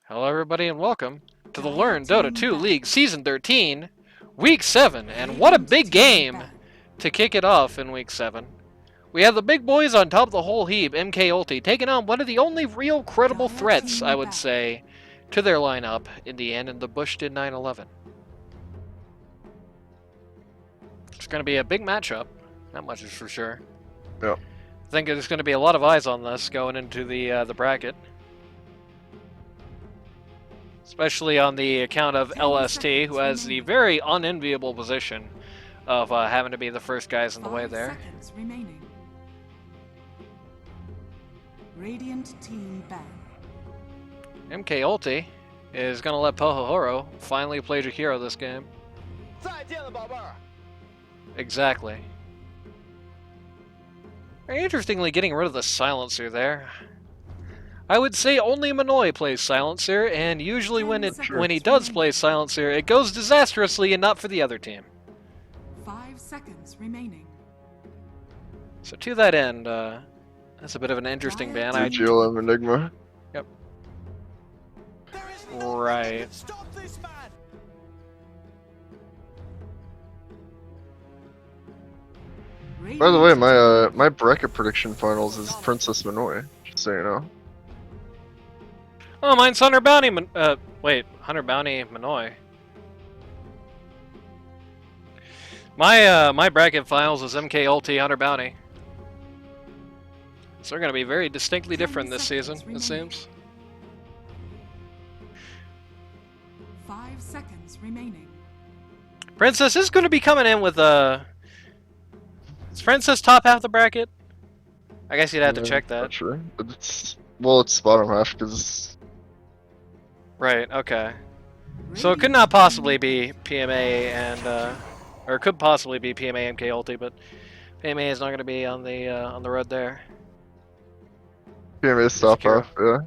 Hello everybody and welcome to the Learn Dota 2 League Season 13, Week 7, and what a big game to kick it off in Week 7. We have the big boys on top of the whole heap, MK-Ulty, taking on one of the only real credible threats, I would say, to their lineup in the end, and DaBush did 9-11. It's going to be a big matchup, that much is for sure. Yeah. I think there's going to be a lot of eyes on this going into the bracket. Especially on the account of LST, who has the very unenviable position of having to be the first guys in the way there. Radiant team ban. MK-Ulty is going to let Pohohoro finally play Jakiro this game. Exactly. Very interestingly, getting rid of the silencer there. I would say only Manoy plays silencer, and usually when he does play silencer, it goes disastrously and not for the other team. 5 seconds remaining. So to that end, that's a bit of an interesting ban. GLM Enigma. Yep. Right. By the way, my bracket prediction finals is Princess Manoy, just so you know. Oh, mine's Hunter Bounty. Wait, Hunter Bounty Manoy. My bracket finals is MK-Ulty Hunter Bounty. So they're going to be very distinctly different this season, it seems. 5 seconds remaining. Princess is going to be coming in with Is Princess top half the bracket? I guess you'd have to check that. Not sure. It's bottom half because. Right. Okay. So it could not possibly be PMA and or it could possibly be PMA MK-Ulty, but PMA is not going to be on the road there. PMA is top half, yeah.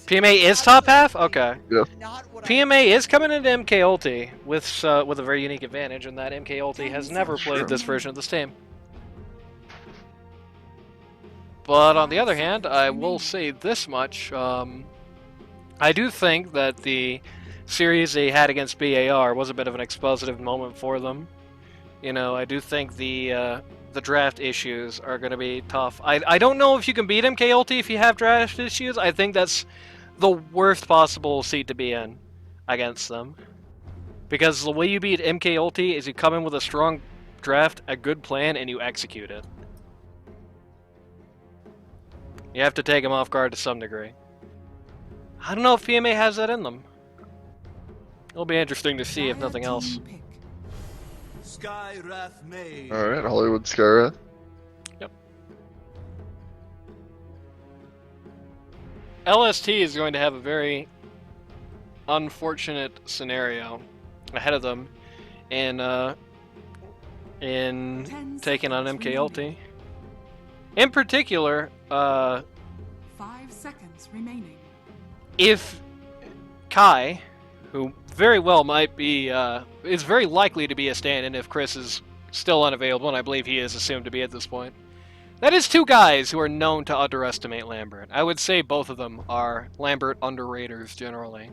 PMA is top half? Okay. Yeah. PMA is coming into MK-Ulty with a very unique advantage in that MK-Ulty has never played this version of this team. But on the other hand, I will say this much. I do think that the series they had against BAR was a bit of an expositive moment for them. You know, I do think the draft issues are going to be tough. I don't know if you can beat MK-Ulty if you have draft issues. I think that's the worst possible seat to be in against them. Because the way you beat MK-Ulty is you come in with a strong draft, a good plan, and you execute it. You have to take them off guard to some degree. I don't know if PMA has that in them. It'll be interesting to see if nothing else. Alright, Hollywood Skyrath. Yep. LST is going to have a very unfortunate scenario ahead of them in taking on MK-Ulty. In particular, 5 seconds remaining. If Kai, who very well might be, is very likely to be a stand-in if Chris is still unavailable, and I believe he is assumed to be at this point. That is two guys who are known to underestimate Lambert. I would say both of them are Lambert underraters generally.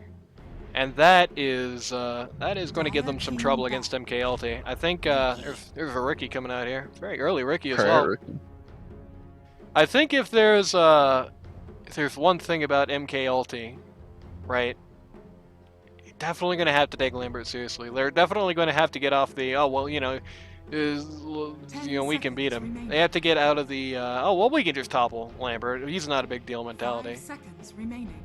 And that is going to give them some trouble against MK-Ulty. I think there's a Ricky coming out here. Very early Ricky as well. I think if there's one thing about MK-Ulty, right? You're definitely going to have to take Lambert seriously. They're definitely going to have to get off the, oh, well, we can beat him. They have to get out of the, oh, well, we can just topple Lambert. He's not a big deal mentality. 5 seconds remaining.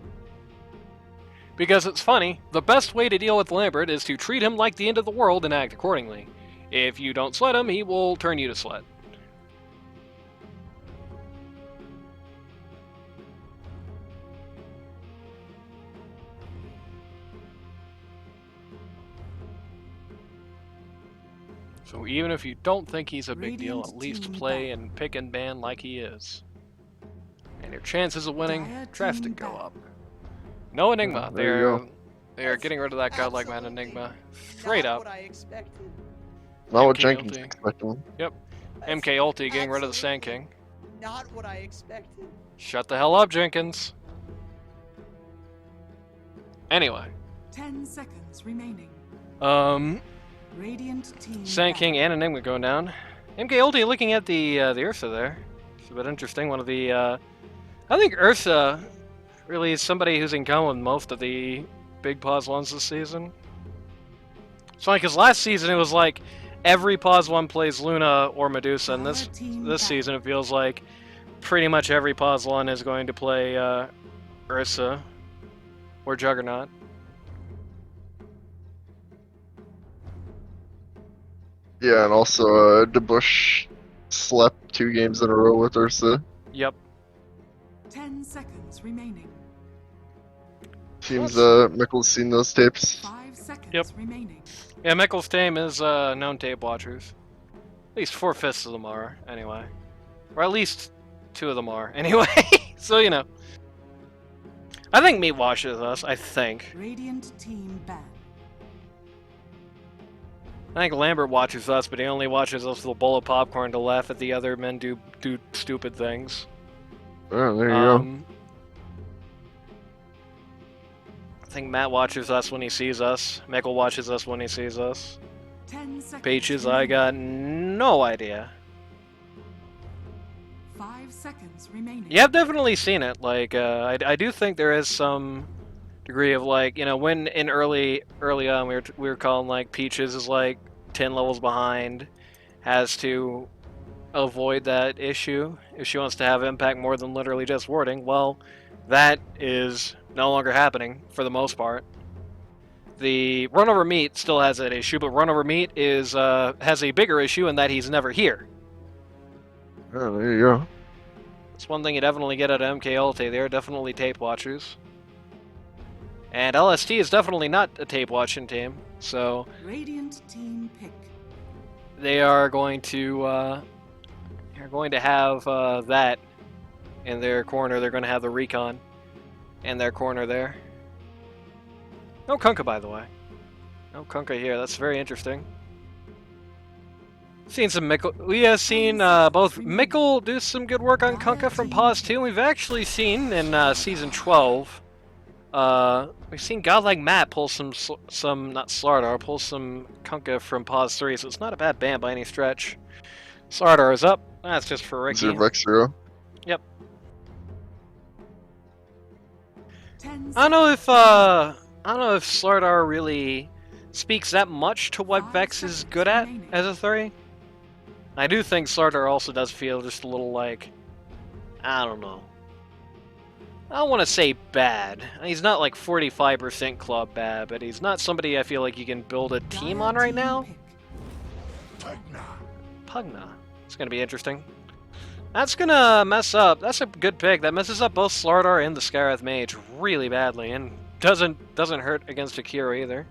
Because it's funny, the best way to deal with Lambert is to treat him like the end of the world and act accordingly. If you don't sweat him, he will turn you to sweat. So even if you don't think he's a big deal, at least play and pick and ban like he is. And your chances of winning drastic go up. No Enigma. They are getting rid of that godlike man Enigma. Straight up. Not what Jenkins expected. Yep. MK-Ulty getting rid of the Sand King. Not what I expected. Shut the hell up, Jenkins. Anyway. 10 seconds remaining. Radiant team. Sand King and Enigma going down. MK-Ulty looking at the Ursa there. It's a bit interesting. One of the I think Ursa really is somebody who's in common with most of the big pause ones this season. It's funny because last season it was like every pause one plays Luna or Medusa, and this season it feels like pretty much every pause one is going to play Ursa or Juggernaut. Yeah, and also DaBush slept 2 games in a row with Ursa. Yep. 10 seconds remaining. Seems Mickle's seen those tapes. 5 seconds Yep. remaining. Yeah, Mickle's team is known tape watchers. At least 4/5 of them are, anyway. Or at least 2 of them are, anyway. So, you know. I think Meat watches us, I think. Radiant team ban. I think Lambert watches us, but he only watches us with a bowl of popcorn to laugh at the other men do stupid things. Oh, there you go. I think Matt watches us when he sees us. Mickle watches us when he sees us. 10 seconds. Peaches, I got no idea. 5 seconds remaining. Yeah, I've definitely seen it. Like, I do think there is some degree of like, you know, when in early on we were calling like Peaches is like 10 levels behind, has to avoid that issue if she wants to have impact more than literally just warding. Well, that is no longer happening for the most part. The Run Over Meat still has that issue, but Run Over Meat is has a bigger issue in that he's never here. Oh, there you go. That's one thing you definitely get at MK-Ulty. They're definitely tape watchers. And LST is definitely not a tape watching team, so Radiant team pick. they are going to have that in their corner. They're going to have the recon in their corner there. No Kunkka, by the way. No Kunkka here. That's very interesting. Seen some Mickle. We have seen both Mickle do some good work on Kunkka from Pause 2. We've actually seen in Season 12. We've seen Godlike Matt pull some not Slardar, pull some Kunkka from Pause 3, so it's not a bad ban by any stretch. Slardar is up. That's just for Is Ricky. there Vexero? Yep. 10 I don't know if Slardar really speaks that much to what Vex is good at as a 3. I do think Slardar also does feel just a little like, I don't know. I don't want to say bad. He's not like 45% club bad, but he's not somebody I feel like you can build a team on right now. Pugna. It's going to be interesting. That's going to mess up. That's a good pick. That messes up both Slardar and the Skyrath Mage really badly, and doesn't hurt against Akira either.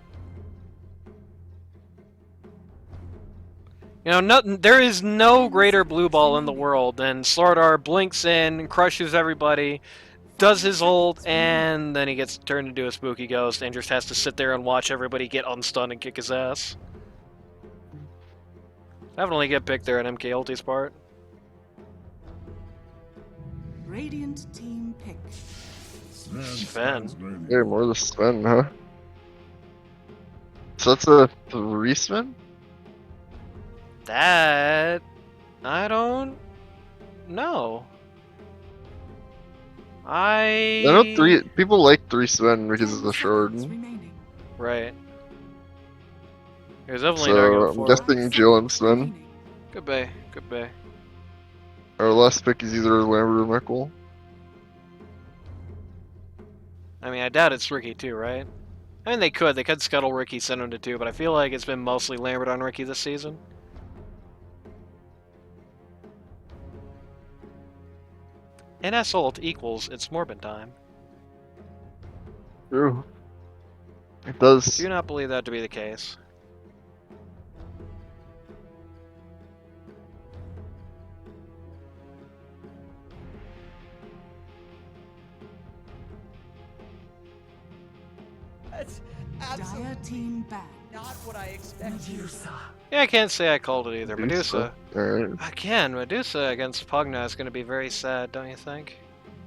You know, there is no greater blue ball in the world than Slardar blinks in, crushes everybody, does his ult, and then he gets turned into a spooky ghost and just has to sit there and watch everybody get unstunned and kick his ass. Definitely get picked there at MK-Ulty's part. Radiant team pick. Sven. Yeah, more the Sven, huh? So that's a 3 Sven? That... I don't know. I know people like 3 Sven because of the shard. Right. There's definitely So I'm guessing Jill and Sven. Good bay, good bay. Our last pick is either Lambert or Mickle. I mean, I doubt it's Ricky too, right? I mean, they could scuttle Ricky, send him to 2, but I feel like it's been mostly Lambert on Ricky this season. NS ult equals it's Morbid time. True. It does. Do not believe that to be the case. That's Dire absolutely team ban. not what I expected. Yeah, I can't say I called it either. Medusa. Alright. Again, Medusa against Pugna is going to be very sad, don't you think?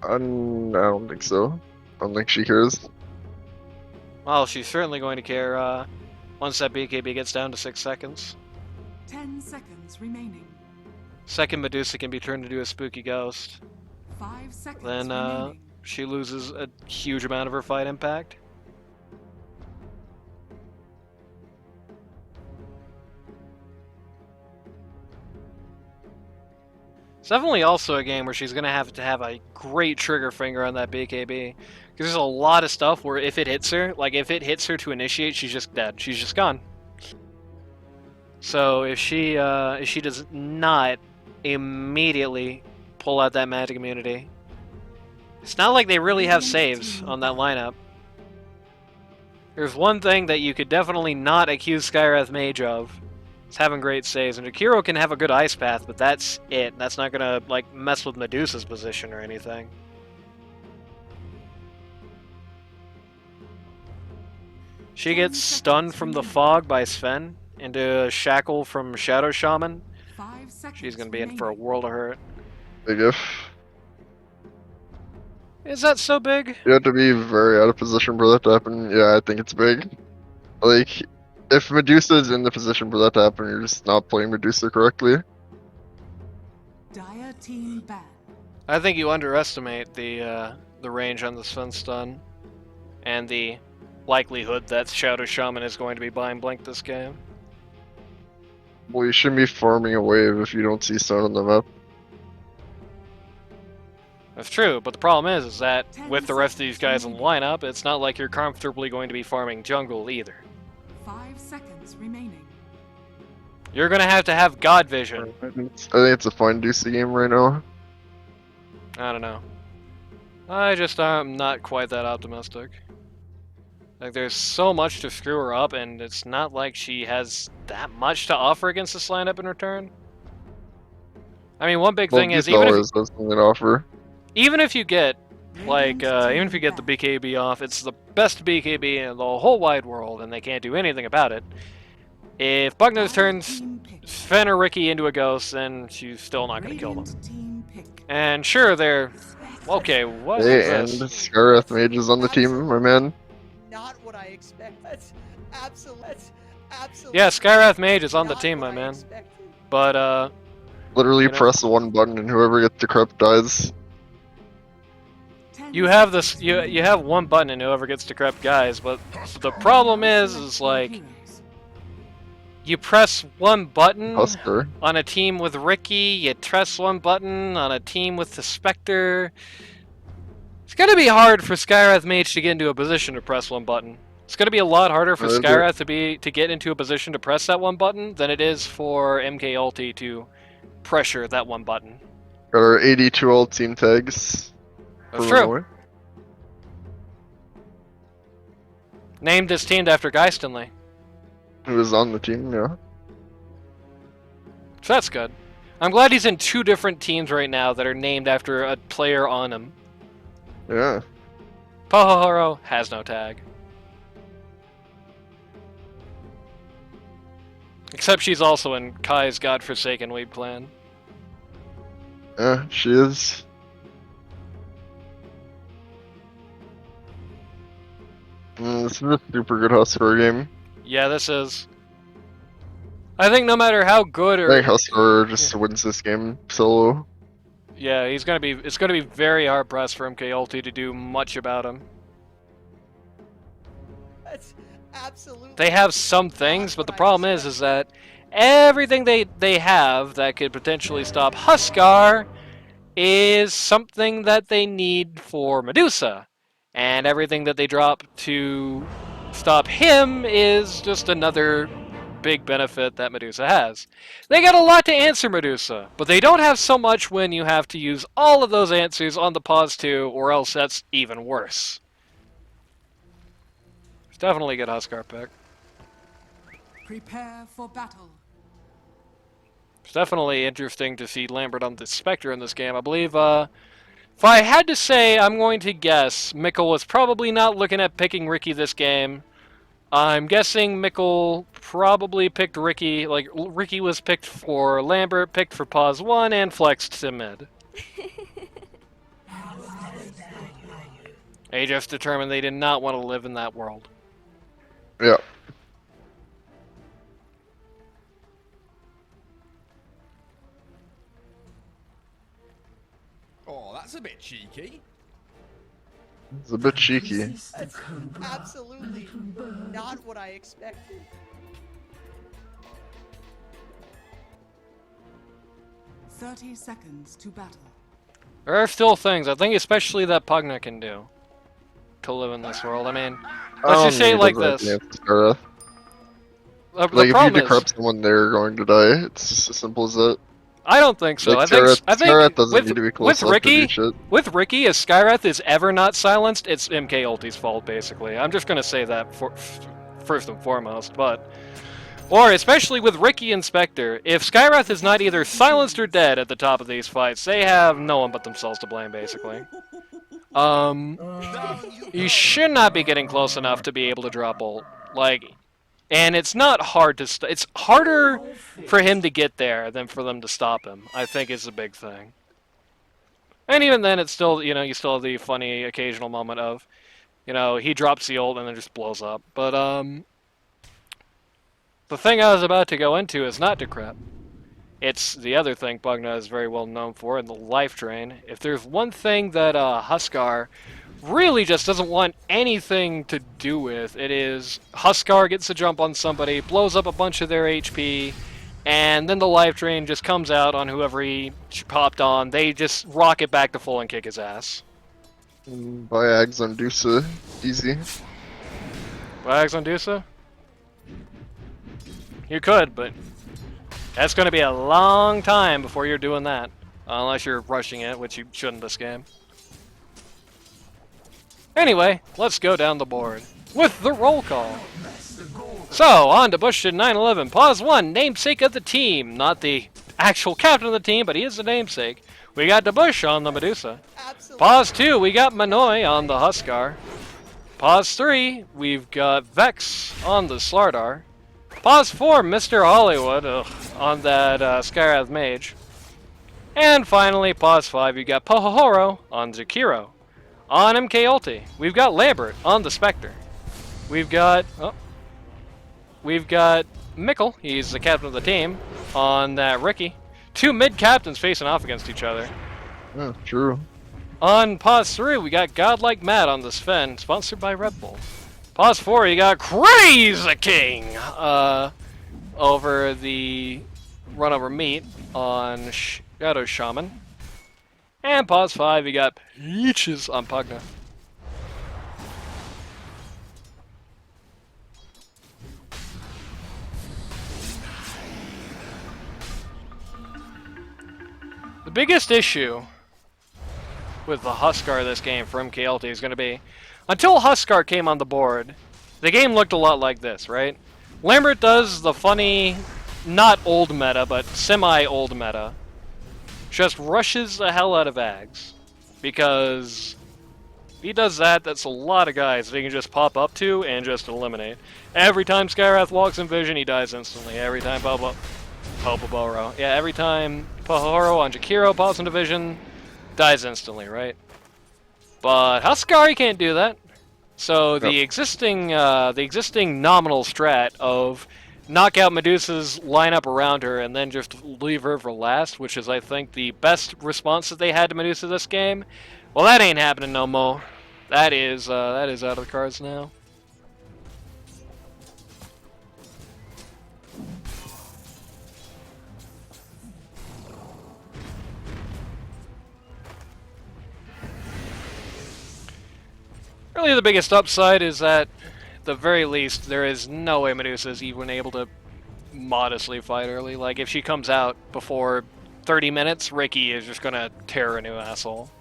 I don't think so. I don't think she cares. Well, she's certainly going to care once that BKB gets down to 6 seconds. 10 seconds remaining. Second Medusa can be turned into a spooky ghost. 5 seconds Then remaining. she loses a huge amount of her fight impact. It's definitely also a game where she's going to have a great trigger finger on that BKB. Because there's a lot of stuff where if it hits her, like if it hits her to initiate, she's just dead. She's just gone. So if she does not immediately pull out that magic immunity, it's not like they really have saves on that lineup. There's one thing that you could definitely not accuse Skywrath Mage of. It's having great saves, and Akiro can have a good ice path, but that's it. That's not gonna like mess with Medusa's position or anything. She gets stunned from the fog by Sven into a shackle from Shadow Shaman. 5 seconds She's gonna be in for a remaining. world of hurt. Big if. Is that so big? You have to be very out of position for that to happen. Yeah, I think it's big. Like, if Medusa is in the position for that to happen, you're just not playing Medusa correctly. Dire team ban. I think you underestimate the range on the Sven stun, and the likelihood that Shadow Shaman is going to be buying Blink this game. Well, you shouldn't be farming a wave if you don't see stone on the map. That's true, but the problem is that 10 with the rest of these guys in the seconds lineup, it's not like you're comfortably going to be farming jungle either. 5 seconds remaining. You're gonna have to have God Vision. I think it's a fine Deucey game right now. I don't know. I'm not quite that optimistic. Like, there's so much to screw her up, and it's not like she has that much to offer against this lineup in return. I mean, one big Well, thing is, Deucey always has something to offer. even if you get like, Radiant even if you team get the ban. BKB off, it's the best BKB in the whole wide world, and they can't do anything about it. If Bugnose Dire turns team pick. Sven or Ricky into a ghost, then she's still not going to kill them. Radiant team pick. And sure, they're... Okay, what is Hey, and this? Skywrath Mage is on the team, my man. Not what I expect. That's absolutely. Yeah, Skywrath Mage is on the not team, what my I man. expected. But, Literally You know- press the one button and whoever gets the corrupt dies. 10 you have seconds this... You remaining. have one button and whoever gets decrepit guys, but the problem is like... Heroes. You press one button Husker. on a team with Ricky, you press one button on a team with the Spectre. It's gonna be hard for Skywrath Mage to get into a position to press one button. It's gonna be a lot harder for Is it? Skywrath to get into a position to press that one button than it is for MK-Ulty to pressure that one button. Got our 82 old team tags. That's for true. Manoy. Named is teamed after Geistinley. Who was on the team, yeah. So that's good. I'm glad he's in 2 different teams right now that are named after a player on him. Yeah. Pohohoro has no tag. Except she's also in Kai's godforsaken weed plan. Yeah, she is. This is a super good Husker game. Yeah, this is. I think no matter how good I or think Husker just wins this game solo. yeah, it's gonna be very hard pressed for MK-Ulty to do much about him. That's absolutely. They have some things, but the problem is that everything they have that could potentially stop Huskar is something that they need for Medusa, and everything that they drop to stop him is just another big benefit that Medusa has. They got a lot to answer Medusa, but they don't have so much when you have to use all of those answers on the pause 2, or else that's even worse. It's definitely a good Huskar pick. Prepare for battle. It's definitely interesting to see Lambert on the Spectre in this game. I believe, if I had to say, I'm going to guess Mickle was probably not looking at picking Ricky this game. I'm guessing Mickle probably picked Ricky, like, Ricky was picked for Lambert, picked for pause 1, and flexed to mid. They just determined they did not want to live in that world. Yeah. Oh, that's a bit cheeky. It's a bit cheeky. That's absolutely not what I expected. Thirty seconds to battle. There are still things, I think especially that Pugna can do to live in this world. I mean, let's just say it like this. The The like, if you problem is, decrypt someone, they're going to die. It's just as simple as that. I don't think so. Like, I think Skyrath doesn't with, need to be close enough to do shit. with Ricky, if Skyrath is ever not silenced, it's MK-Ulty's fault, basically. I'm just gonna say that first and foremost, but... Or, especially with Ricky and Spectre, if Skyrath is not either silenced or dead at the top of these fights, they have no one but themselves to blame, basically. You should not be getting close enough to be able to drop ult. Like... And it's not hard to it's harder for him to get there than for them to stop him, I think is the big thing. And even then, it's still, you know, you still have the funny occasional moment of, you know, he drops the ult and then just blows up. But, the thing I was about to go into is not Decrep. It's the other thing Pugna is very well known for, in the life drain. If there's one thing that, Huskar really just doesn't want anything to do with, it is Huskar gets a jump on somebody, blows up a bunch of their HP, and then the life drain just comes out on whoever he popped on. They just rock it back to full and kick his ass. Buy Ags on Dusa. Easy. Wags on Dusa? You could, but that's going to be a long time before you're doing that. Unless you're rushing it, which you shouldn't this game. Anyway, let's go down the board with the roll call. So, on to DaBush in 9-11. Pause 1, namesake of the team. Not the actual captain of the team, but he is the namesake. We got DaBush on the Medusa. Absolutely. Pause 2, we got Manoy on the Huskar. Pause 3, we've got Vex on the Slardar. Pause 4, Mr. Hollywood on that Skyrath Mage. And finally, pause 5, you got Pohoro on Zakiro. On MK-Ulty, we've got Lambert on the Spectre. We've got Mickle, he's the captain of the team, on that Ricky. Two mid-captains facing off against each other. Oh, true. On pause 3, we got Godlike Matt on the Sven, sponsored by Red Bull. Pause 4, you got Crazy King over the Run Over Meat on Shadow Shaman. And pause 5, you got Peaches on Pugna. The biggest issue with the Huskar this game for MK-Ulty is going to be, until Huskar came on the board, the game looked a lot like this, right? Lambert does the funny, not old meta, but semi-old meta. Just rushes the hell out of Ags. Because if he does that, that's a lot of guys that he can just pop up to and just eliminate. Every time Skyrath walks in vision, he dies instantly. Every time Popoboro. Yeah, every time Pohoro on Jakiro pops into vision, dies instantly, right? But Huskar can't do that. So the existing nominal strat of knock out Medusa's lineup around her and then just leave her for last, which is, I think, the best response that they had to Medusa this game. Well, that ain't happening no more. That is out of the cards now. Really, the biggest upside is that, at the very least, there is no way Medusa is even able to modestly fight early. Like, if she comes out before 30 minutes, Ricky is just gonna tear a new asshole.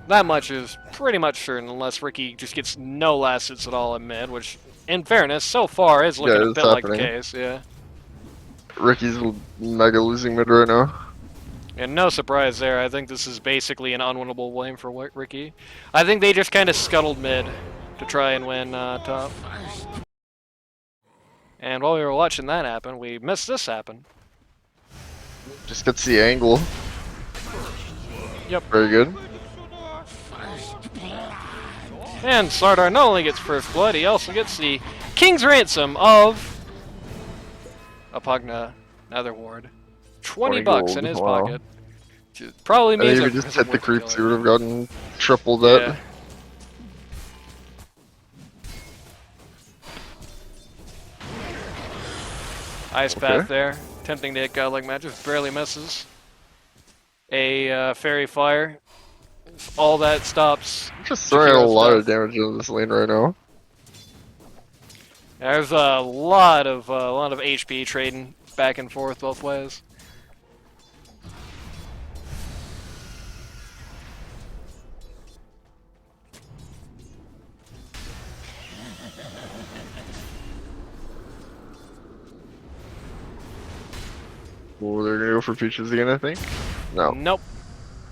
That much is pretty much certain, unless Ricky just gets no last hits at all in mid, which, in fairness, so far is looking a bit like the case, yeah. Ricky's mega losing mid right now. And no surprise there, I think this is basically an unwinnable game for Ricky. I think they just kind of scuttled mid to try and win top. And while we were watching that happen, we missed this happen. Just gets the angle. Yep. Very good. And Sardar not only gets first blood, he also gets the King's Ransom of Apagna Netherward. 20 bucks in gold, his wow. pocket. Which probably I think means if it he just isn't hit the worth creeps, he killing. would have gotten triple that. Yeah. Ice Bath Okay. there. Tempting to hit godlike magic, barely misses. A fairy fire. All that stops. Just throwing a Shakiro's lot of death. damage into this lane right now. There's a lot of HP trading back and forth both ways. Oh, they're gonna go for Peaches again, I think. No, Nope,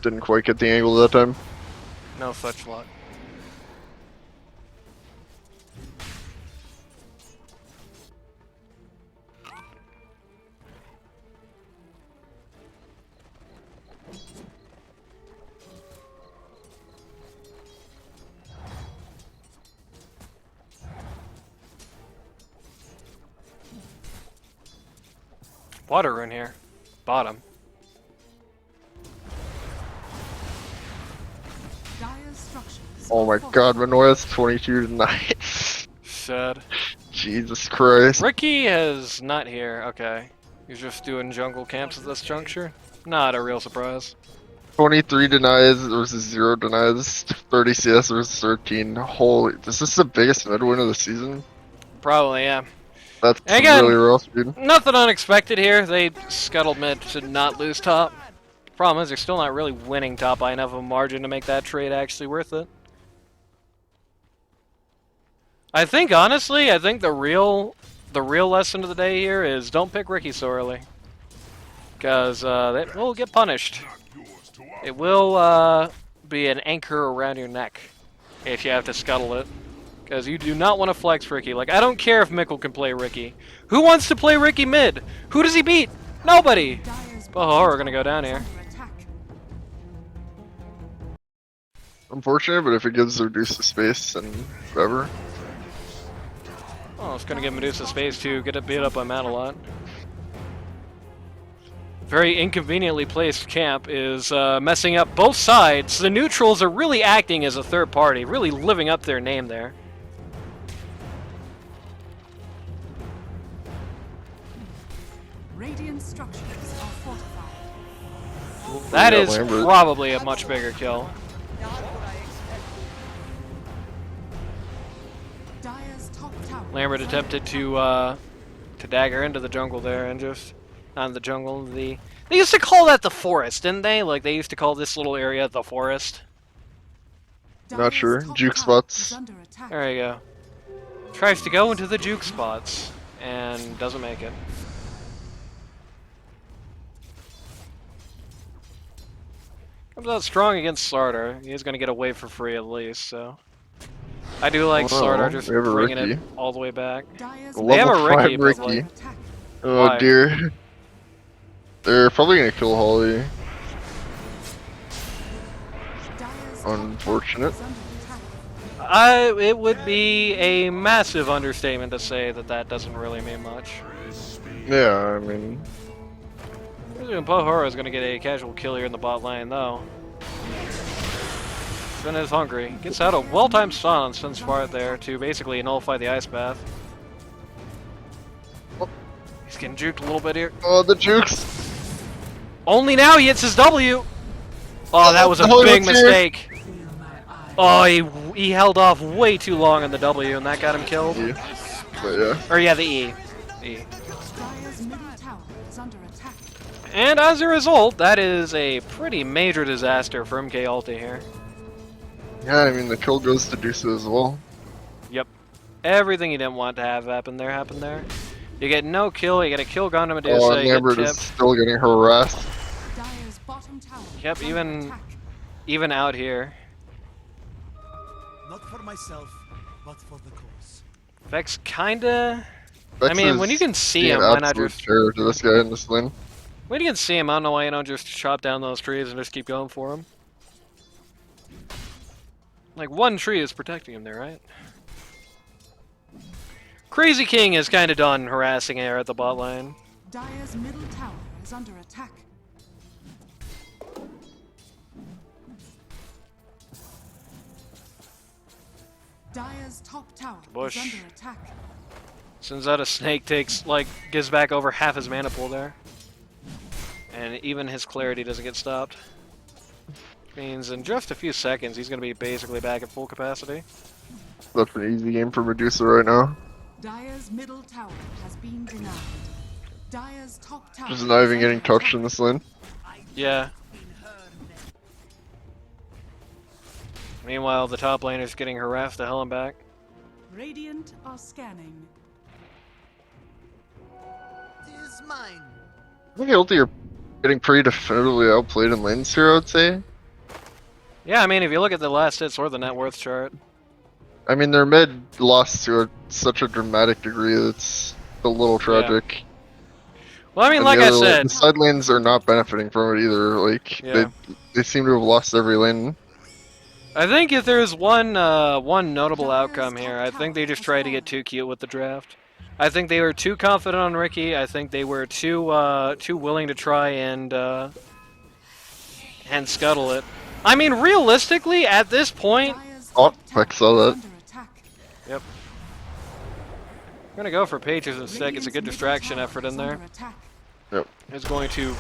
didn't quite get the angle that time. no such luck. Water rune here. Bottom. Dire's structures Oh are my fortified. god, Manoy's 22 tonight. Sad. Jesus Christ. Ricky is not here. Okay. He's just doing jungle camps at this juncture. Not a real surprise. 23 denies versus 0 denies. 30 CS versus 13. Holy, is this the biggest mid win of the season? Probably, yeah. That's Again. really rough, dude. Nothing unexpected here. They scuttled mid to not lose top. Problem is, they're still not really winning top by enough of a margin to make that trade actually worth it. I think, honestly, the real lesson of the day here is don't pick Ricky so early. Because that will get punished. It will be an anchor around your neck if you have to scuttle it. Because you do not want to flex Ricky. Like, I don't care if Mickle can play Ricky. Who wants to play Ricky mid? Who does he beat? Nobody! Dire's Oh, we're bottom gonna go down tower here. is under attack. Unfortunate, but if it gives Reduce the space, then whatever. Oh, it's gonna give Medusa space to get it beat up by Matt a lot. Very inconveniently placed camp is messing up both sides. The neutrals are really acting as a third party, really living up their name there. Radiant structures are fortified. That Yeah, is Lambert. probably a much bigger kill. Not what I expected. Dire's top tower. Lambert is attempted under to dagger into the jungle there and just not the jungle. They used to call that the forest, didn't they? Like they used to call this little area the forest. attack. Not sure. Dire's top Juke tower spots. is under attack. There you go. Tries to go into the juke spots and doesn't make it. Comes out strong against Slardar. He's gonna get a wave for free at least, so. I do like Wow, Slardar just we have a bringing it Ricky. all the way back. Dire's They have a Level Ricky, 5 but, Ricky. like, under attack. Oh Why? dear. They're probably gonna kill Holly. Dire's top Unfortunate. tower is under attack. It would be a massive understatement to say that that doesn't really mean much. Yeah, I mean, Pohoro is going to get a casual kill here in the bot lane, though. Finn is hungry. Gets out a well-timed stun on Finn's Fart there to basically nullify the ice bath. He's getting juked a little bit here. oh, the jukes. Only now he hits his W! Oh, that was a Holy big dear. mistake. Oh, he held off way too long on the W, and that got him killed. Yeah. But yeah. Or yeah, the E. E. Dire's middle tower is under attack. And as a result, that is a pretty major disaster for MK-Ulty here. Yeah, I mean, the kill goes to Deuce as well. Yep. Everything you didn't want to have happen there happened there. You get no kill, you get a kill gone to Medusa, Oh, and you Lambert get is tipped. still getting harassed. Dire's bottom tower Yep, is under even- attack. Even out here. Not for myself, but for the cause. Vex kinda... I Vex mean, when is you can see being him, an why not absolute just... terror to this guy in this lane. When you can see him, I don't know why you don't just chop down those trees and just keep going for him. Like, one tree is protecting him there, right? Crazy King is kind of done harassing air at the bot lane. Dire's middle tower is under attack. Dire's top tower DaBush. is under attack. Sends out a snake, gives back over half his mana pool there. And even his clarity doesn't get stopped. Means in just a few seconds, he's going to be basically back at full capacity. That's an easy game for Medusa right now. Dire's middle tower has been denied. Dire's top tower. Just not even is getting under touched attack. in this lane. Yeah. Meanwhile, the top laner's getting harassed to hell and back. Radiant are scanning. Is mine. I think Ulti are getting pretty definitively outplayed in lanes here, I would say. Yeah, I mean, if you look at the last hits or the net worth chart. I mean, their mid lost to such a dramatic degree that's a little tragic. Well, I mean, And like the I other said, the side lanes are not benefiting from it either. Like, Yeah. they seem to have lost every lane. I think if there's one notable outcome here, I think they just tried to get too cute with the draft. I think they were too confident on Ricky. I think they were too willing to try and scuttle it. I mean, realistically, at this point, Dire's Oh, top tower I saw that. is under attack. I'm gonna go for Pages instead. It's a good distraction effort in there. Yep. It's going to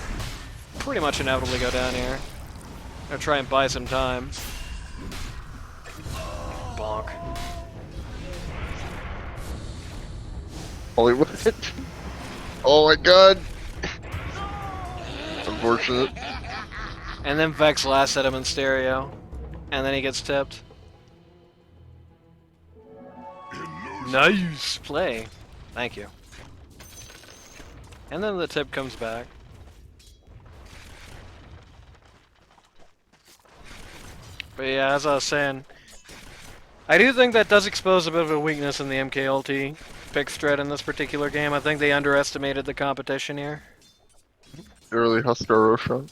pretty much inevitably go down here. Gonna try and buy some time. Bonk. Hollywood. Oh my god. Unfortunate. And then Vex last at him in stereo. And then he gets tipped. Nice play. Thank you. And then the tip comes back. But yeah, as I was saying, I do think that does expose a bit of a weakness in the MK-Ulty pick strat in this particular game. I think they underestimated the competition here. Early Huskar Roshan.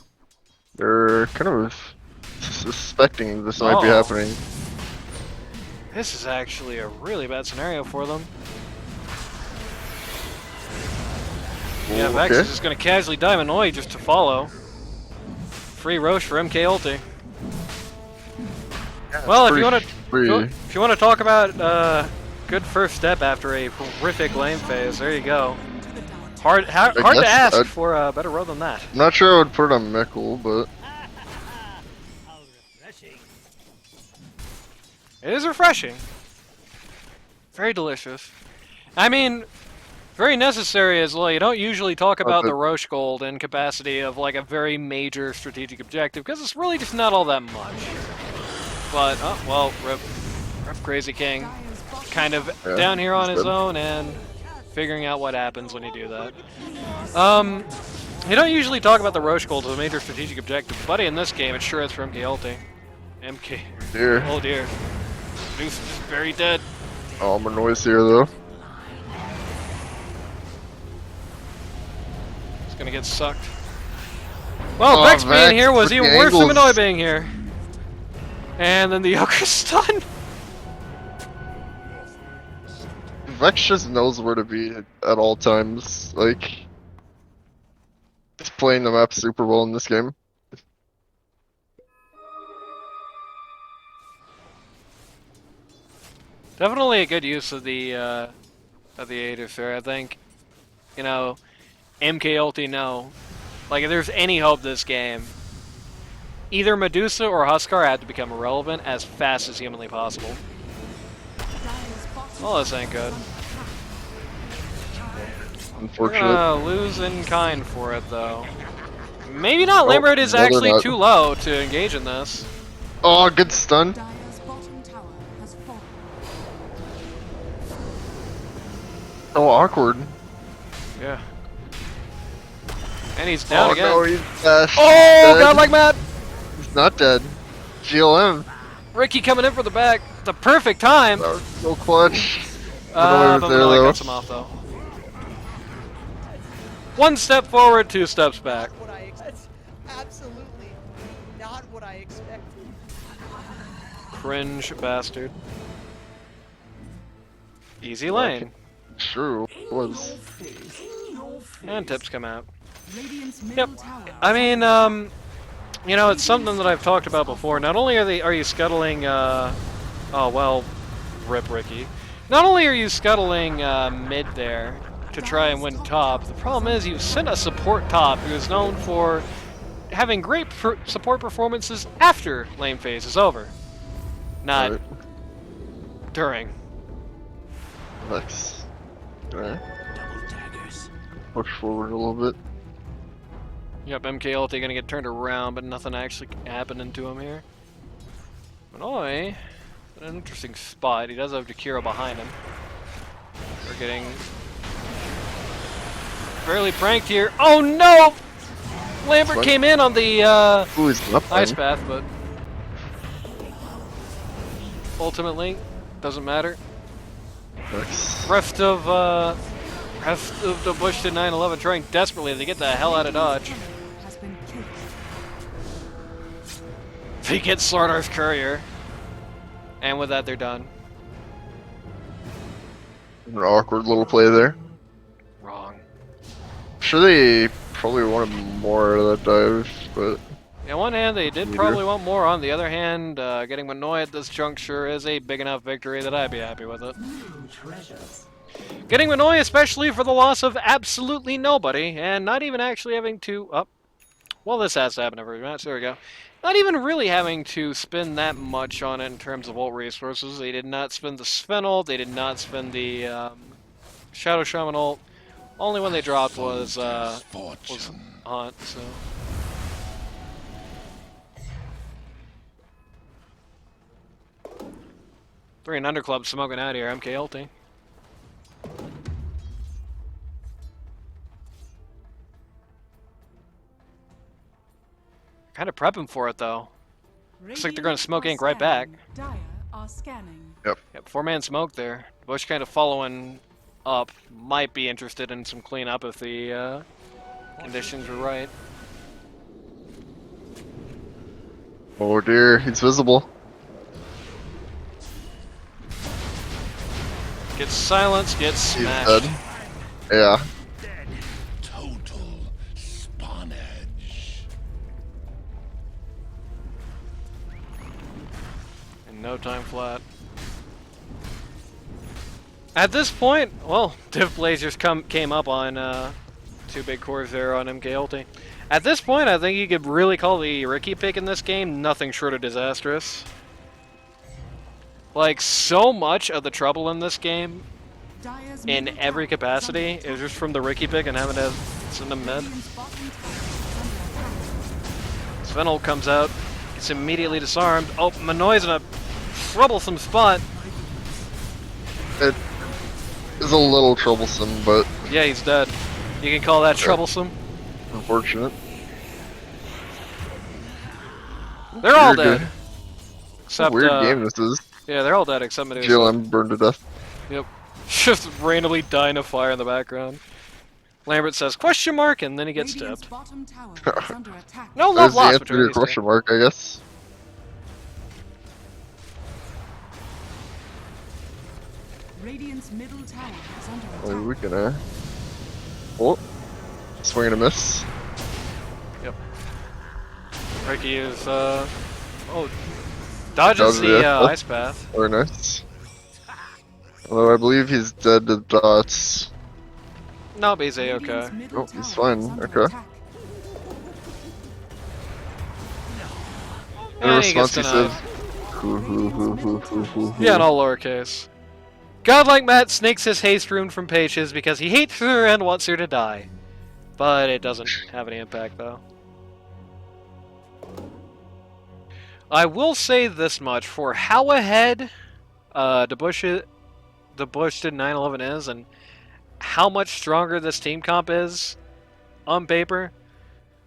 They're kind of suspecting this might be Oh. happening. This is actually a really bad scenario for them. Yeah, Vex Okay. is just going to casually die Manoy just to follow. Free Roche for MK-Ulty. Well, if you want to talk about good first step after a horrific lane phase, there you go. Hard to guess ask I'd- for a better road than that. I'm not sure I would put it on Mickle, but How refreshing. It is refreshing. Very delicious. I mean, very necessary as well. You don't usually talk about the Roche Gold in capacity of like a very major strategic objective because it's really just not all that much. But, oh, well, rip Crazy King. Dire's bottom Kind of Yeah, down here on he's his dead. own and figuring out what happens when you do that. You don't usually talk about the Roche Gold as a major strategic objective, but in this game it sure is for MK-Ulty. MK. dear. Oh dear. Deuce is very dead. Oh, Manoy's here though. He's gonna get sucked. Well, Oh, Vex being Vex, here was freaking even worse than angles. Manoy being here. And then the Yoker's stun. Vex just knows where to be at all times. Like, he's playing the map super well in this game. Definitely a good use of the Aegis there. I think, you know, MK-Ulty no. Like if there's any hope this game, either Medusa or Huskar had to become irrelevant as fast as humanly possible. Dire's bottom Well, this ain't good. We're Unfortunate. gonna lose in kind for it though. Maybe not. Oh, Lambert is no, they're actually not. too low to engage in this. Oh, good stun. Dire's bottom tower has fallen. Oh, awkward. Yeah. And he's down Oh again. no, he's dashed. Oh, Dead. godlike Matt! He's not dead. GLM. Ricky coming in for the back. The perfect time. That was so clutch. But was there, Manoy though. cuts him off though. One step forward, two steps back. What I that's absolutely not what I expected. cringe bastard. Easy lane. Sure was. And tips come out. Radiant's Yep. middle tower. I mean, you know, it's something that I've talked about before. Not only are you scuttling, oh well, rip Ricky. Not only are you scuttling mid there to try and win top, the problem is you've sent a support top who is known for having great support performances after lane phase is over, not Right. during. Nice. Alright. Double daggers. Push forward a little bit. Yep, MK-Ulty gonna get turned around, but nothing actually happening to him here. Manoy, in an interesting spot. He does have Jakiro behind him. We're getting fairly pranked here. Oh no! Lambert What? came in on the Ooh, he's up. ice path, but ultimately doesn't matter. Nice. Rest of DaBush to 911 trying desperately to get the hell out of Dodge. Has been killed. They get Slardar's courier, and with that they're done. An awkward little play there. Wrong. Sure, they probably wanted more of that dive, but On one hand, they did Leader. probably want more. On the other hand, getting Manoy at this juncture is a big enough victory that I'd be happy with it. Getting Manoy, especially for the loss of absolutely nobody, and not even actually having to... Oh, well, this has to happen every match. There we go. Not even really having to spend that much on it in terms of ult resources. They did not spend the Sven ult. They did not spend the Shadow Shaman ult. Only one they dropped was Haunt, so... Three and under club smoking out here, MK-Ulty. Kind of prepping for it though. Looks like they're gonna smoke ink right back. Dire are scanning. Yep, four-man smoke there. Bush kind of following up. Might be interested in some cleanup if the conditions are right. oh dear, he's visible. Gets silenced, gets He's smashed. dead. Yeah. Total spawnage. In no time flat. At this point, well, Div Blazers came up on two big cores there on MK-Ulty. At this point, I think you could really call the Ricky pick in this game nothing short of disastrous. Like, so much of the trouble in this game, Dire's in middle every tower capacity, is under is just from the Ricky pick and having to send him mid. Radiant's bottom tower is under attack. Sven ult comes out, gets immediately disarmed. Oh, Manoy's in a troublesome spot. It is a little troublesome, but Yeah, he's dead. You can call that troublesome. unfortunate. They're all Weird dead. game. Except, Weird game this is. yeah, they're all dead except Medusa. GLM burned to death. Yep. Just randomly dying of fire in the background. Lambert says, question mark, and then he gets Radiant's tipped. bottom tower is under attack. No love There's the lost answer to between your these two. question mark, I guess. Radiant's middle tower is under attack. Well, we can, oh, swing and a miss. Yep. Ricky is, oh, dodges Dodges the the ice path. Very nice. Although I believe he's dead to dots. No, but he's A-okay. Radiant's middle Oh, he's tower is fine, under okay. attack. In And he response, gets he denied. said, hoo. Yeah, in all lowercase. Godlike Matt snakes his haste rune from pages because he hates her and wants her to die. But it doesn't have any impact, though. I will say this much, for how ahead DaBush did 911 is, and how much stronger this team comp is on paper,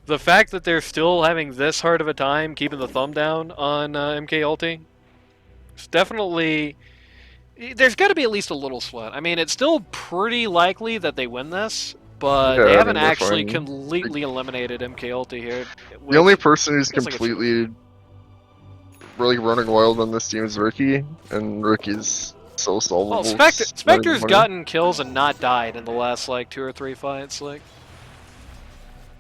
the fact that they're still having this hard of a time keeping the thumb down on MK-Ulty, it's definitely... There's got to be at least a little sweat. I mean, it's still pretty likely that they win this, but Yeah, they I haven't mean, they're actually fine. completely eliminated MK-Ulty here. The only person who's feels like it's- completely really running wild on this team is Ricky, and Ricky's so solvable. Well, It's not even Spectre's funny. gotten kills and not died in the last like 2 or 3 fights. Like,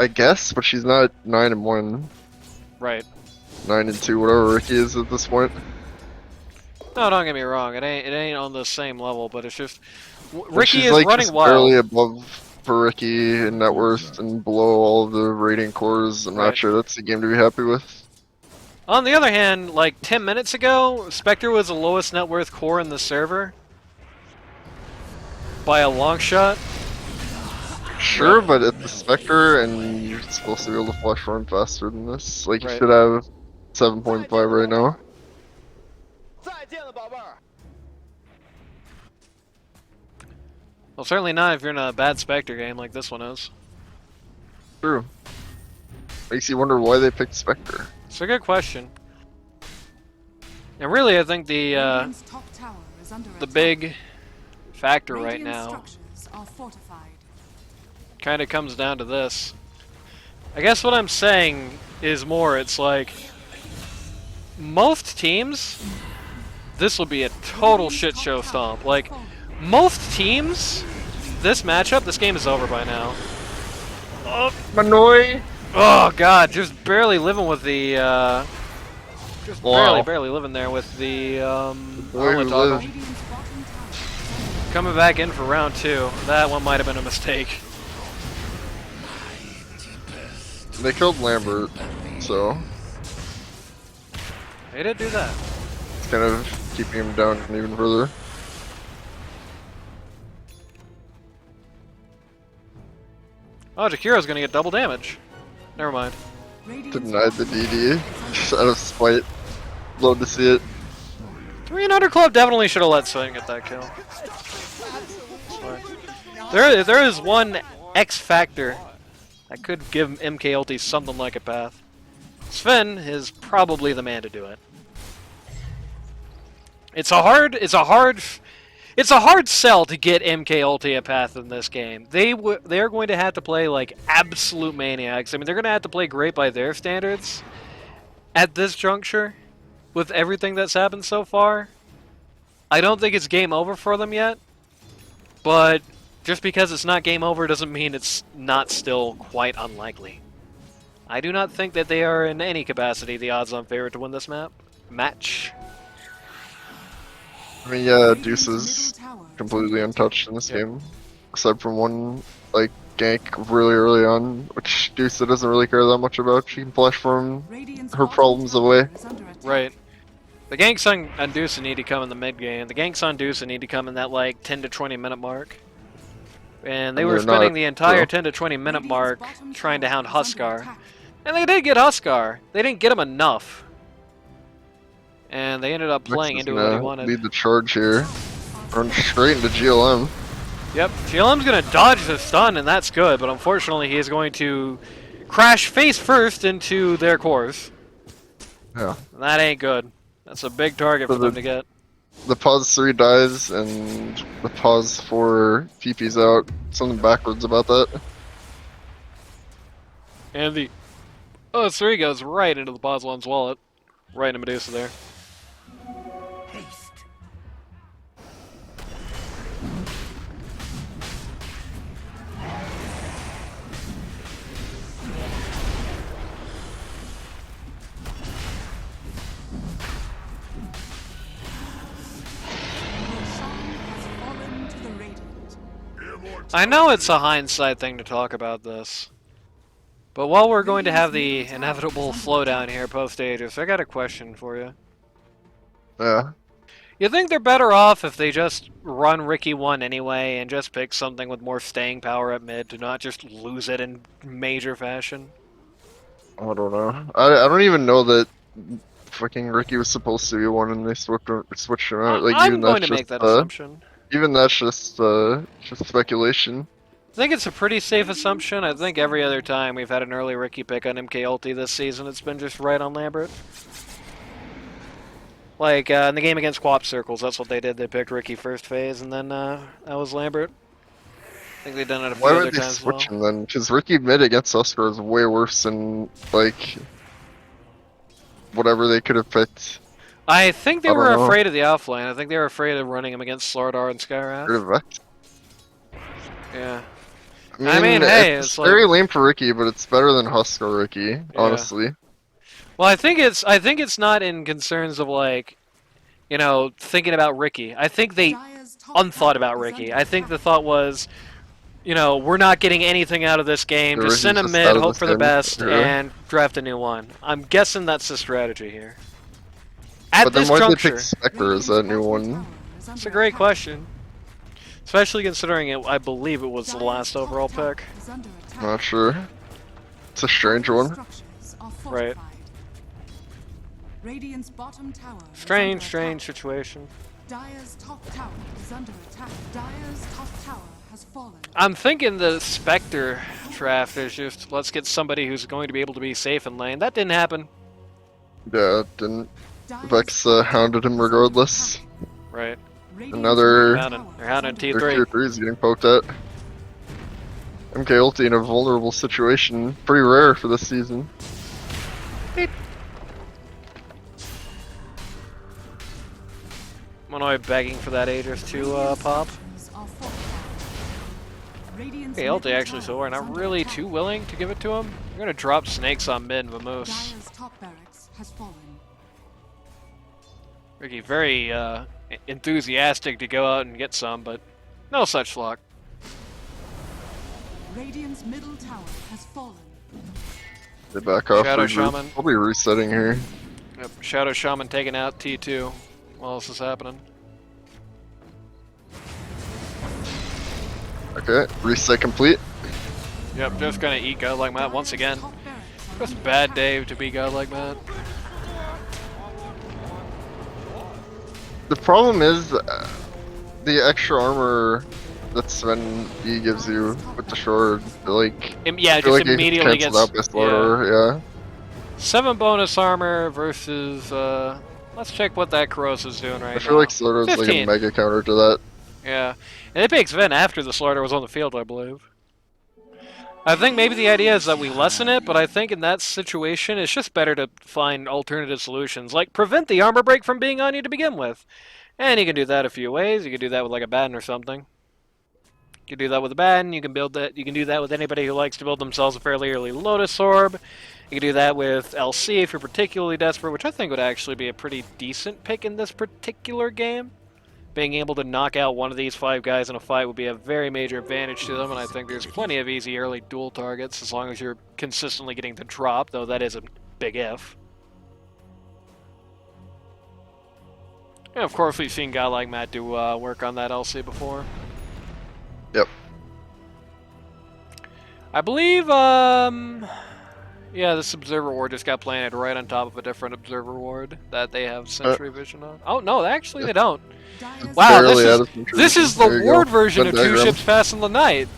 I guess, but she's not 9-1, right? 9-2, whatever Ricky is at this point. No, don't get me wrong. It ain't on the same level, but it's just But Ricky she's is like running just wild. barely above for Ricky in net worth and below all of the rating cores. I'm Right. not sure that's a game to be happy with. On the other hand, like 10 minutes ago, Spectre was the lowest net worth core in the server by a long shot. Sure, but it's the Spectre, and you're supposed to be able to flash run faster than this. Like, you Right. should have 7.5 right now. Well, certainly not if you're in a bad Spectre game like this one is. True. Makes you wonder why they picked Spectre. It's a good question. And really, I think Radiant's top tower is under the attack. big factor right Radiant now structures are fortified. kind of comes down to this. I guess what I'm saying is more, it's like, most teams, this will be a total shit show stomp. Like, most teams, this matchup, this game is over by now. Oh, Manoy! oh god, just barely living with the, just Wow. barely living there with the, Boy who outlet toggle. lived. Radiant's bottom tower. Coming back in for round 2. That one might have been a mistake. They killed Lambert, so They did do that. it's kind of keeping him down even further. Oh, Jakira's gonna get double damage. Never mind. Radiant's Denied the bottom DD, tower is just under out of spite. Love to see it. 300 Club definitely should have let Sven get that kill. It's fine. There is one X factor that could give MK-Ulty something like a path. Sven is probably the man to do it. It's a hard sell to get MK-Ulty a path in this game. They're going to have to play like absolute maniacs. I mean, they're going to have to play great by their standards at this juncture with everything that's happened so far. I don't think it's game over for them yet, but just because it's not game over doesn't mean it's not still quite unlikely. I do not think that they are in any capacity the odds-on favorite to win this match. I mean, yeah, Radiant's Deuce middle is tower is completely under untouched in this Yep. game, aside from one like gank really early on, which Deuce doesn't really care that much about. She can flash from Radiant's her bottom problems tower away. is under attack. Right. The ganks on Deuce need to come in the mid game. The ganks on Deuce need to come in that like 10 to 20 minute mark. And they And were they're spending not, the entire so. 10 to 20 minute Radiant's mark bottom trying to tower hound is under Huskar. attack. And they did get Huskar. They didn't get him enough. And they ended up playing Next into is what he gonna wanted. lead the charge here. Run straight into GLM. Yep, GLM's gonna dodge the stun, and that's good, but unfortunately he is going to crash face first into their cores. Yeah. And that ain't good. That's a big target So for them to get. The pause 3 dies, and the pause 4 TP's out. Something backwards about that. And the O3 goes right into the pause one's wallet. Right into Medusa there. Haste. Roshan has fallen to the Radiant. I know it's a hindsight thing to talk about this. But while we're going to have the inevitable flow down here post-Aegis, I got a question for you. Yeah. You think they're better off if they just run Ricky 1 anyway and just pick something with more staying power at mid to not just lose it in major fashion? I don't know. I don't even know that fucking Ricky was supposed to be one and they switched him out. Like, I'm even going that's to make just, that assumption. even that's just speculation. I think it's a pretty safe assumption. I think every other time we've had an early Ricky pick on MK-Ulty this season, it's been just right on Lambert. Like, in the game against Quap Circles, that's what they did. They picked Ricky first phase, and then that was Lambert. I think they've done it a few Why other would they times as well. switch him then? Because Ricky mid against Huskar is way worse than, like, whatever they could have picked I think they I don't were know. afraid of the offlane. I think they were afraid of running him against Slardar and Skywrath. Rid of Vex. Yeah. I mean, hey, it's it's very like, lame for Ricky, but it's better than Huskar Ricky, honestly. well, I think it's not in concerns of like, you know, thinking about Ricky. I think they Dire's top unthought tower about is Ricky. under I think the attack. thought was, you know, we're not getting anything out of this game. Yeah, Just send Ricky's him just mid, out of hope this for the game. best, Yeah. and draft a new one. I'm guessing that's the strategy here. At But then this why'd they juncture, pick Spectre as Radiant's that new bottom one? tower is it's under a great attack. question. Especially considering it, I believe it was the Dire's last top overall tower pick. is under attack. Not sure. It's a strange All one. structures are Right. fortified. Radiant's bottom tower is Strange, under strange attack. situation. Dire's top tower is under attack. Dire's top tower has fallen. I'm thinking the Spectre draft is just, let's get somebody who's going to be able to be safe in lane. That didn't happen. Yeah, didn't. Dire's Vex top tower hounded him is under regardless. attack. Right. Radiant's Another- middle They're tower is hounding under T3. Their Three. tier 3 is getting poked at. MK-Ulty in a vulnerable situation. Pretty rare for this season. Manoy begging for that Aegis to Radiant's pop. structures are fortified. Radiant's Okay, Ulti middle actually, so tower we're is not under really attack. too willing to give it to him. We're gonna drop snakes on mid Vamoose. Dire's top barracks has fallen. Ricky, very enthusiastic to go out and get some, but no such luck. Radiant's middle tower has fallen. They back off. Shadow regroup. Shaman. Probably resetting here. Yep, Shadow Shaman taking out T2 while this is happening. Okay, reset complete. Yep, just gonna eat God like Matt once again. Top barracks are Just under bad attack. day to be God like Matt. The problem is the extra armor that Sven B gives you with the short, like, Yeah, I feel just like it immediately cancels gets out by Slaughter, yeah. 7 bonus armor versus let's check what that Corrosive's doing right I feel now. like Slaughter's like a 15. mega counter to that. Yeah, and it picks Vin after the Slaughter was on the field, I believe. I think maybe the idea is that we lessen it, but I think in that situation, it's just better to find alternative solutions, like prevent the armor break from being on you to begin with. And you can do that a few ways. You can do that with like a baton or something. You can do that with a baton. You can build that. You can do that with anybody who likes to build themselves a fairly early Lotus Orb. You can do that with LC if you're particularly desperate, which I think would actually be a pretty decent pick in this particular game. Being able to knock out one of these 5 guys in a fight would be a very major advantage to them, and I think there's plenty of easy early duel targets as long as you're consistently getting the drop, though that is a big if. And of course, we've seen a guy like Matt do work on that LC before. Yep. I believe, yeah, this Observer Ward just got planted right on top of a different Observer Ward that they have Sentry Vision on. Oh, no, actually they don't. Dire's Wow, Barely out of this is the There you go. Ward version Venn of Two diagram. Ships Passing the Night.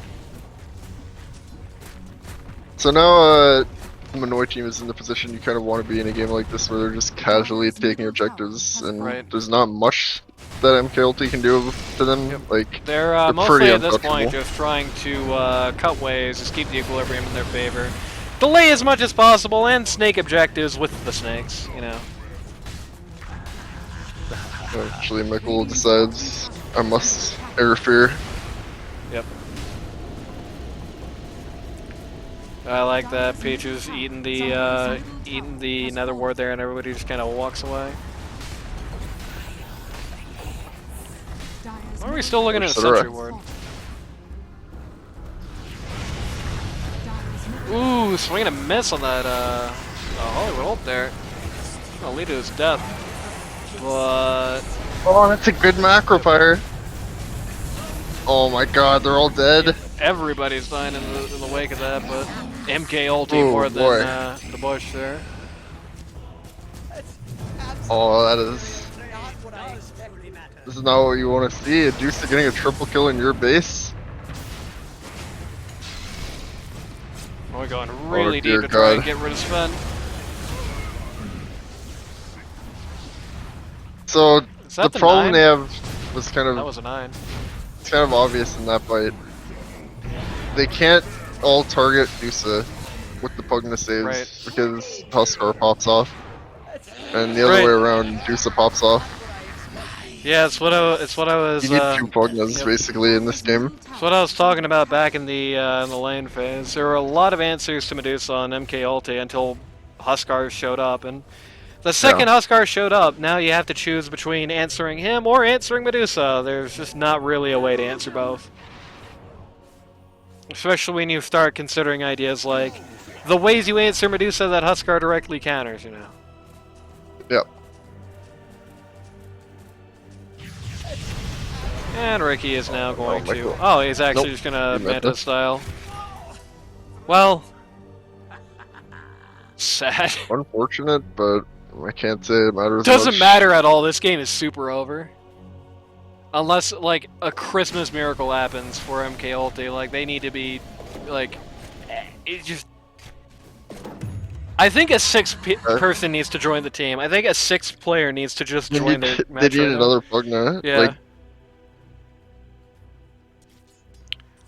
So now, the Manoy team is in the position you kind of want to be in a game like this where they're just casually taking objectives, and Right. there's not much that MK-Ulty can do to them. Yep. Like, They're They're mostly pretty at this point untouchable. just trying to cut ways, just keep the equilibrium in their favor. Delay as much as possible and snake objectives with the snakes, you know. actually, Mickle decides I must interfere. Yep. I like that Peach is eating the nether ward there and everybody just kind of walks away. Dire's Why are we middle still looking at a Push to the sentry right. ward? Dire's middle Ooh, swing and a miss on that Hollywood ult there. Gonna lead to his death. But Oh, that's a good macro fire. Oh my god, they're all dead. everybody's dying in the wake of that, but MK-Ulty Oh, more boy. than DaBush there. That's Oh, that is. absolutely not what I expected. This is not what you want to see. A Deuce getting a triple kill in your base. We're going really dear deep to try and God. get rid of Sven. So Is the that the problem 9? they have was kind That of was a 9. it's kind of obvious in that fight. They can't all target Dusa with the Pugna saves Right. because Huskar pops off. and the other way around, Medusa pops off. Yeah, it's what I was. You need 2 Pugnas yep. basically in this game. It's what I was talking about back in the lane phase. There were a lot of answers to Medusa on MK-Ulty until Huskar showed up, and the second Huskar showed up, now you have to choose between answering him or answering Medusa. There's just not really a way to answer both. Especially when you start considering ideas like the ways you answer Medusa that Huskar directly counters, you know. Yep. And Ricky is now going to... Mickle. Oh, he's actually Nope. just gonna He meant Manta it. style. Well... Sad. Unfortunate, but I can't say it matters Doesn't much. matter at all, this game is super over. Unless, like, a Christmas miracle happens for MK-Ulty, like, they need to be, like... It just... I think a 6th person needs to join the team. I think a 6th player needs to just join their match. They need right now. another Pugna. Yeah.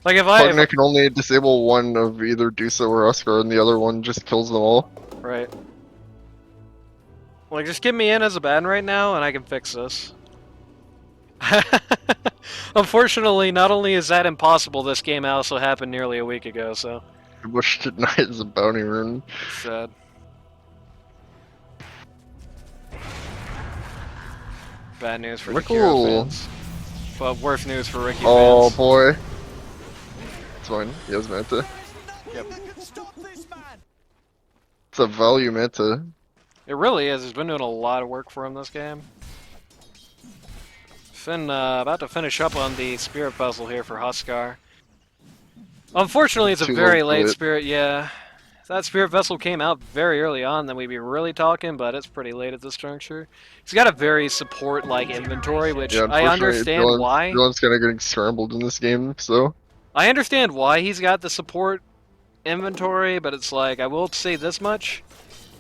Like if Pugna can only disable one of either Dusa or Huskar, and the other one just kills them all. Right. Like, just get me in as a ban right now, and I can fix this. Unfortunately, not only is that impossible, this game also happened nearly a week ago, so... DaBush denied as a bounty rune. Sad. Bad news for the Mickle. Kira fans. But worse news for Ricky Oh fans. boy. It's fine. He has Manta. Yep. Stop this man! It's a value Manta. It really is. He's been doing a lot of work for him this game. Finn about to finish up on the Spirit Puzzle here for Huskar. Unfortunately, it's a Too very low to late it. Spirit, yeah. If that Spirit Vessel came out very early on, then we'd be really talking, but it's pretty late at this juncture. He's got a very support-like inventory, which Yeah, I unfortunately, understand why. Dylan's kind of getting scrambled in this game, so... I understand why he's got the support inventory, but it's like, I will say this much.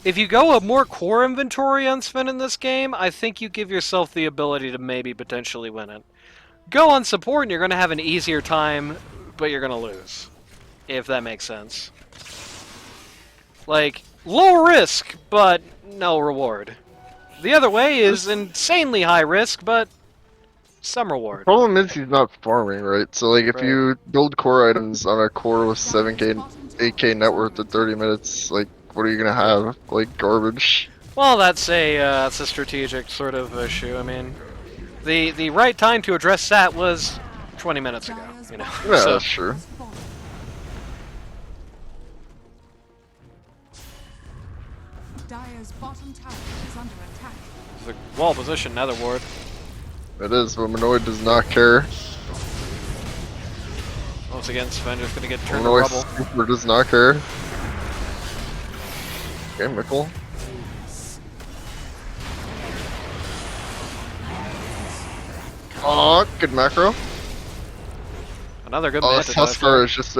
If you go a more core inventory on Sven in this game, I think you give yourself the ability to maybe potentially win it. Go on support and you're going to have an easier time, but you're going to lose. If that makes sense. Like, low risk, but no reward. The other way is insanely high risk, but some reward. Problem is he's not farming, right? So like if Right. you build core items on a core with 7k, 8k net worth at 30 minutes, like what are you gonna have? Like garbage. Well, that's a strategic sort of issue. I mean, the right time to address that was 20 minutes ago, you know. Yeah, So, that's true. Dire's bottom tower is under attack. the wall position, Nether Ward. It is, but Manoy does not care. Once again, Sven just gonna get turned to Manoy rubble. super does not care. Okay, Mickle. Oh, good macro. Another good Oh, Manta this dive. Huskar is just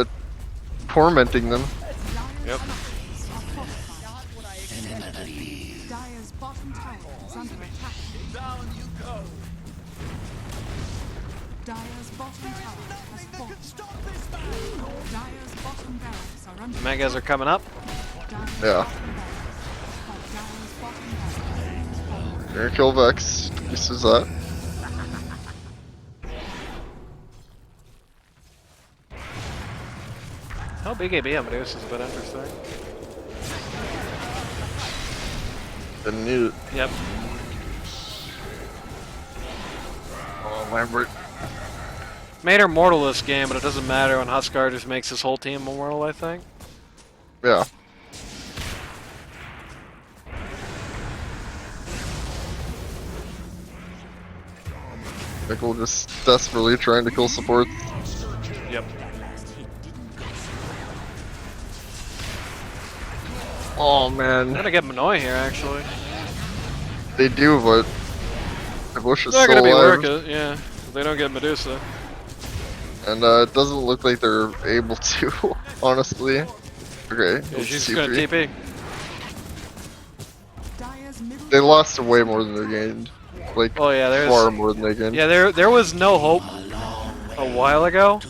tormenting them. Yep. Not what I expected. Dire's bottom tower is under attack. Down you go. Dire's bottom tower has fallen. Stop this man! Dire's bottom barracks are under Megas are coming up. Dire's Yeah. bottom barracks. Dire's bottom barracks has fallen. You're gonna kill Vex. This is that. How big a Medusa is a bit interesting. Didn't need it. Yep. Oh, Lambert. Made her mortal this game, but it doesn't matter when Huskar just makes his whole team immortal, I think. Yeah. Mickle just desperately trying to kill support. Yep. Oh I'm man, gonna get Manoy here, actually. they do, but DaBush is They're still gonna be alive, working, yeah. If they don't get Medusa. and it doesn't look like they're able to, honestly. Okay, Yeah, let's she's see just gonna three. TP. Dire's middle They tower lost way more than they gained, like Oh yeah, there's far more than they gained. yeah there was no hope a while ago.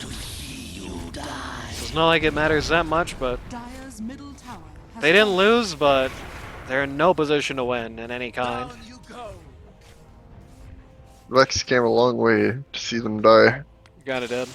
It's not like it matters that much, but Dire's middle tower has they didn't fallen. lose, but They're in no position to win in any kind. Down you go. Vex came a long way to see them die. Kinda did.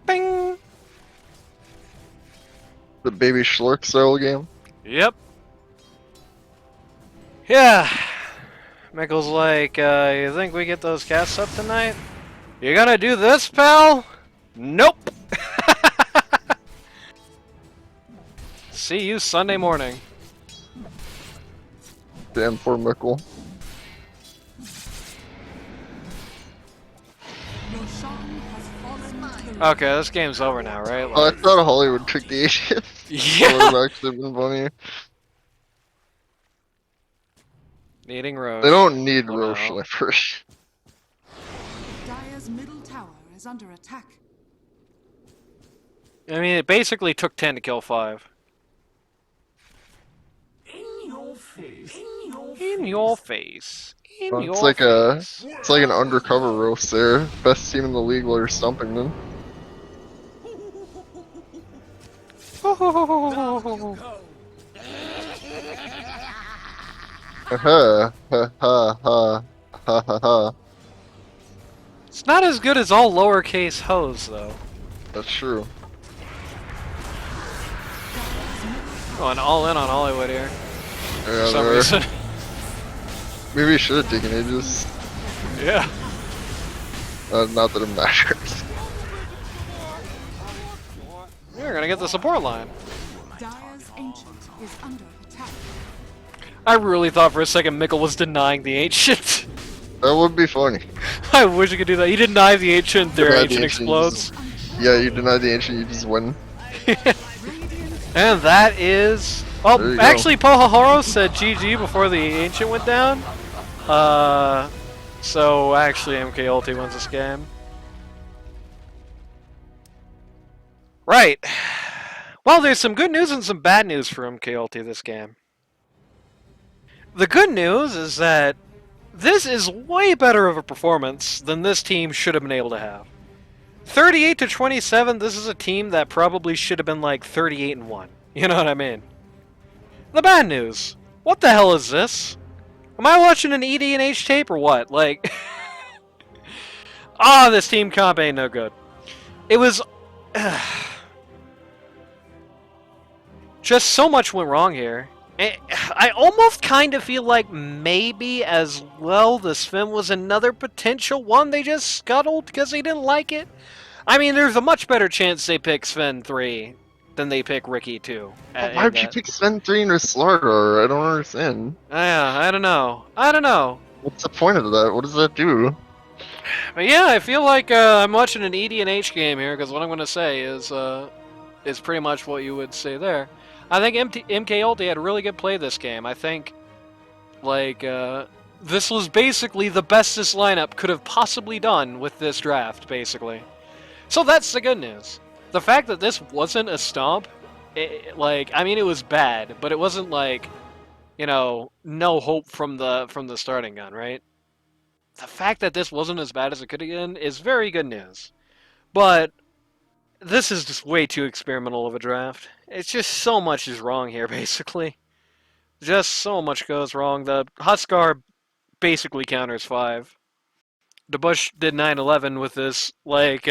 Bing! The baby Schlurk style game. Yep. Yeah. Mickle's like, you think we get those casts up tonight? You gonna do this, pal? Nope! See you Sunday morning. Damn, poor Mickle. Roshan has fallen to the Okay, this game's over now, right? Oh, I thought Hollywood took the Asian. Yeah! That would have actually been funny. Needing Roche. They don't need Oh, Roche no. Slippers. Dire's middle tower is under attack. I mean, it basically took 10 to kill 5. In your face. In your face. In Well, your it's like face. it's like an undercover roast there. Best team in the league while you're stumping them. Down you go. Ha ha ha ha ha ha ha. It's not as good as all lowercase hoes, though. That's true. Going all in on Hollywood here. Yeah, For some they're- reason. Maybe we should have taken Aegis. Yeah. Not that it matters. We're gonna get the support line. Dire's ancient is under attack. I really thought for a second Mickle was denying the ancient. That would be funny. I wish you could do that. You deny the ancient, their Deny the ancient ancient, explodes. Yeah, you deny the ancient, you just win. And that is... There Oh, you go. actually Pohahoro said GG before the ancient went down. So actually MK-Ulty wins this game. Right. Well, there's some good news and some bad news for MK-Ulty this game. The good news is that this is way better of a performance than this team should have been able to have. 38 to 27, this is a team that probably should have been like 38 and 1. You know what I mean? The bad news. What the hell is this? Am I watching an ED&H tape or what? Like, ah, this team comp ain't no good. It was just so much went wrong here. I almost kind of feel like maybe as well the Sven was another potential one they just scuttled because they didn't like it. I mean, there's a much better chance they pick Sven 3 than they pick Ricky 2. Why would you pick Sven 3 into Slaughter? I don't understand. Yeah, I don't know. I don't know. What's the point of that? What does that do? But yeah, I feel like I'm watching an ED&H game here because what I'm going to say is pretty much what you would say there. I think MK-Ulty had a really good play this game. I think, like, this was basically the best this lineup could have possibly done with this draft, basically. So that's the good news. The fact that this wasn't a stomp, I mean, it was bad, but it wasn't like, you know, no hope from the starting gun, right? The fact that this wasn't as bad as it could have been is very good news. But this is just way too experimental of a draft. It's just so much is wrong here, basically. Just so much goes wrong. The Huskar basically counters 5. DaBush did 9/11 with this, like,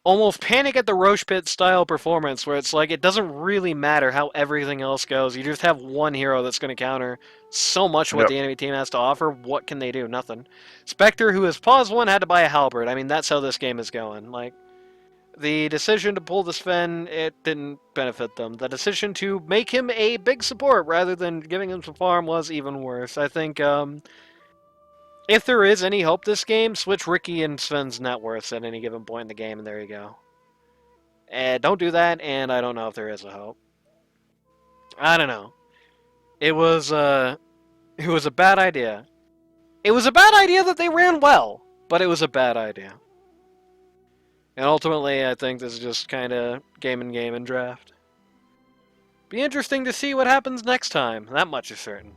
almost Panic at the Roche Pit style performance where it's like it doesn't really matter how everything else goes. You just have one hero that's going to counter so much what Yep. the enemy team has to offer. What can they do? Nothing. Spectre, who has paused 1, had to buy a halberd. I mean, that's how this game is going. Like, The decision to pull the Sven, it didn't benefit them. The decision to make him a big support rather than giving him some farm was even worse. I think, if there is any hope this game, switch Ricky and Sven's net worths at any given point in the game, and there you go. And don't do that, and I don't know if there is a hope. I don't know. It was a bad idea. It was a bad idea that they ran well, but it was a bad idea. And ultimately, I think this is just kind of game and draft. Be interesting to see what happens next time. That much is certain.